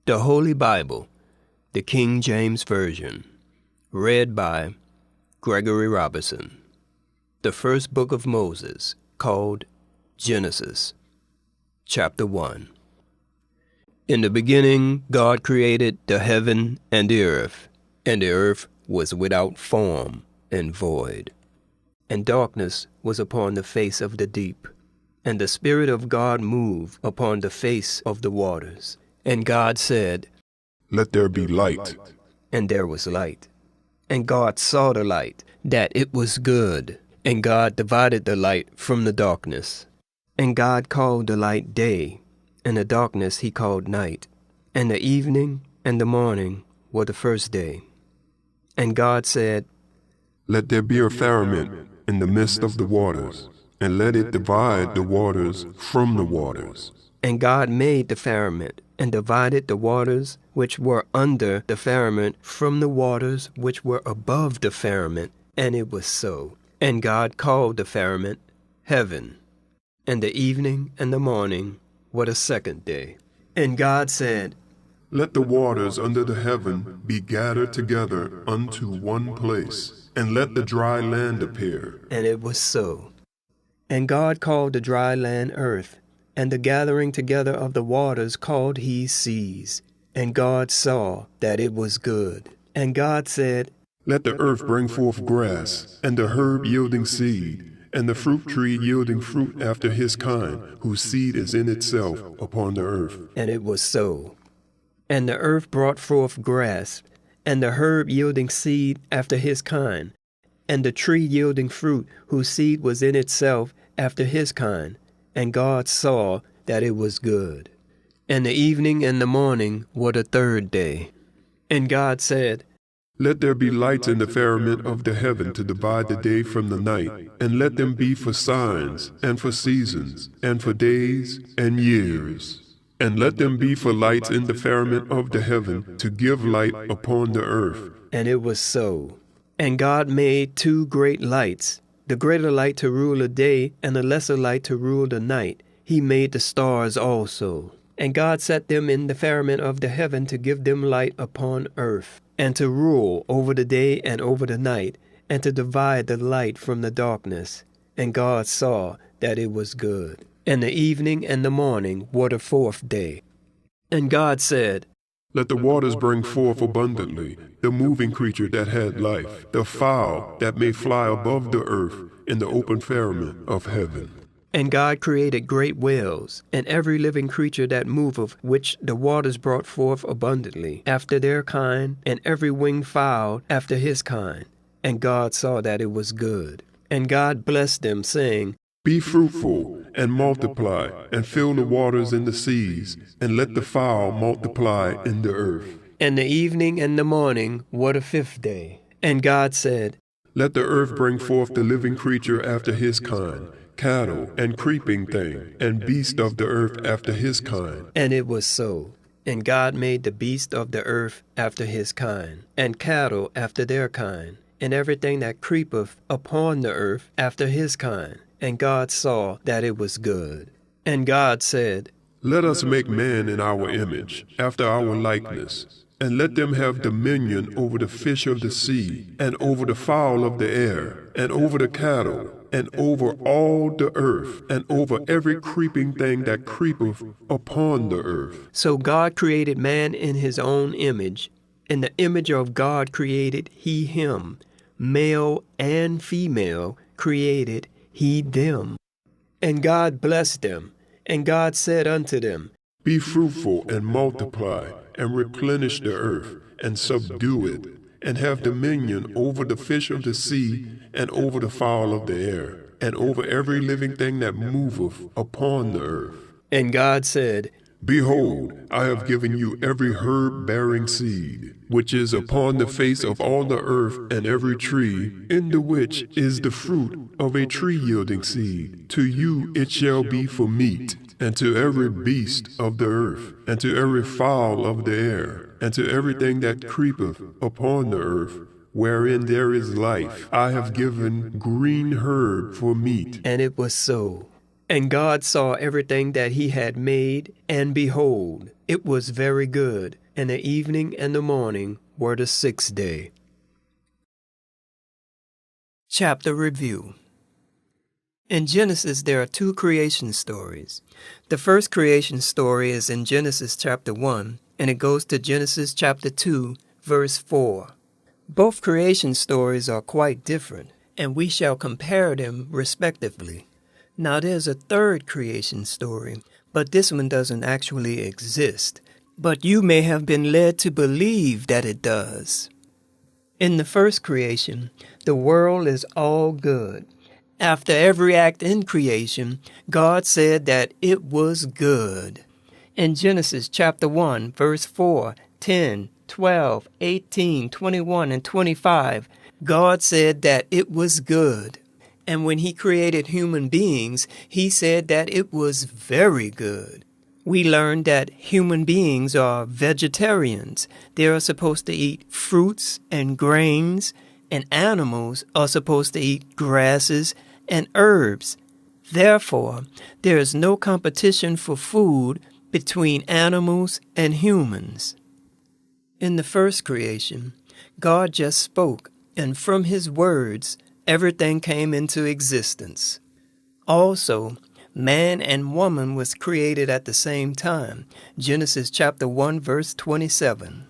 The Holy Bible, the King James Version, read by Gregory Robertson. The first book of Moses, called Genesis, chapter 1. In the beginning, God created the heaven and the earth was without form and void. And darkness was upon the face of the deep, and the Spirit of God moved upon the face of the waters. And God said, "Let there be light." And there was light. And God saw the light, that it was good. And God divided the light from the darkness. And God called the light day, and the darkness he called night. And the evening and the morning were the first day. And God said, "Let there be a firmament in the midst of the waters, and let it divide the waters from the waters." And God made the firmament, and divided the waters which were under the firmament from the waters which were above the firmament. And it was so. And God called the firmament heaven. And the evening and the morning were the second day. And God said, "Let the waters under the heaven be gathered together unto one place, and let the dry land appear." And it was so. And God called the dry land earth, and the gathering together of the waters called he seas. And God saw that it was good. And God said, "Let the earth bring forth grass, and the herb yielding seed, and the fruit tree yielding fruit after his kind, whose seed is in itself upon the earth." And it was so. And the earth brought forth grass, and the herb yielding seed after his kind, and the tree yielding fruit, whose seed was in itself after his kind. And God saw that it was good. And the evening and the morning were the third day. And God said, "Let there be lights in the firmament of the heaven to divide the day from the night, and let them be for signs, and for seasons, and for days and years. And let them be for lights in the firmament of the heaven to give light upon the earth." And it was so. And God made two great lights, the greater light to rule the day, and the lesser light to rule the night. He made the stars also. And God set them in the firmament of the heaven to give them light upon earth, and to rule over the day and over the night, and to divide the light from the darkness. And God saw that it was good. And the evening and the morning were the fourth day. And God said, "Let the waters bring forth abundantly the moving creature that had life, the fowl that may fly above the earth in the open firmament of heaven." And God created great whales, and every living creature that moveth, which the waters brought forth abundantly, after their kind, and every winged fowl after his kind. And God saw that it was good. And God blessed them, saying, "Be fruitful, and multiply, and fill the waters in the seas, and let the fowl multiply in the earth." And the evening and the morning were the fifth day. And God said, "Let the earth bring forth the living creature after his kind, cattle, and creeping thing, and beast of the earth after his kind." And it was so. And God made the beast of the earth after his kind, and cattle after their kind, and everything that creepeth upon the earth after his kind. And God saw that it was good. And God said, "Let us make man in our image, after our likeness, and let them have dominion over the fish of the sea, and over the fowl of the air, and over the cattle, and over all the earth, and over every creeping thing that creepeth upon the earth." So God created man in his own image. In the image of God created he him. Male and female created he them. And God blessed them. And God said unto them, "Be fruitful and multiply, and replenish the earth, and subdue it, and have dominion over the fish of the sea, and over the fowl of the air, and over every living thing that moveth upon the earth." And God said, "Behold, I have given you every herb-bearing seed, which is upon the face of all the earth, and every tree, in the which is the fruit of a tree-yielding seed. To you it shall be for meat, and to every beast of the earth, and to every fowl of the air, and to everything that creepeth upon the earth, wherein there is life, I have given green herb for meat." And it was so. And God saw everything that he had made, and behold, it was very good. And the evening and the morning were the sixth day. Chapter Review. In Genesis, there are two creation stories. The first creation story is in Genesis chapter 1, and it goes to Genesis chapter 2, verse 4. Both creation stories are quite different, and we shall compare them respectively. Now there's a third creation story, but this one doesn't actually exist. But you may have been led to believe that it does. In the first creation, the world is all good. After every act in creation, God said that it was good. In Genesis chapter 1, verse 4, 10, 12, 18, 21, and 25, God said that it was good. And when he created human beings, he said that it was very good. We learned that human beings are vegetarians. They are supposed to eat fruits and grains, and animals are supposed to eat grasses and herbs. Therefore, there is no competition for food between animals and humans. In the first creation, God just spoke, and from his words, everything came into existence. Also, man and woman was created at the same time. Genesis chapter 1, verse 27.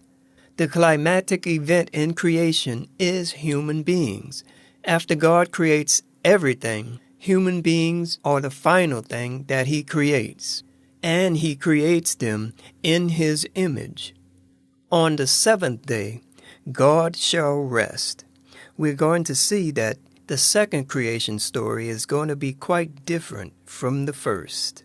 The climactic event in creation is human beings. After God creates everything, human beings are the final thing that he creates. And he creates them in his image. On the seventh day, God shall rest. We're going to see that the second creation story is going to be quite different from the first.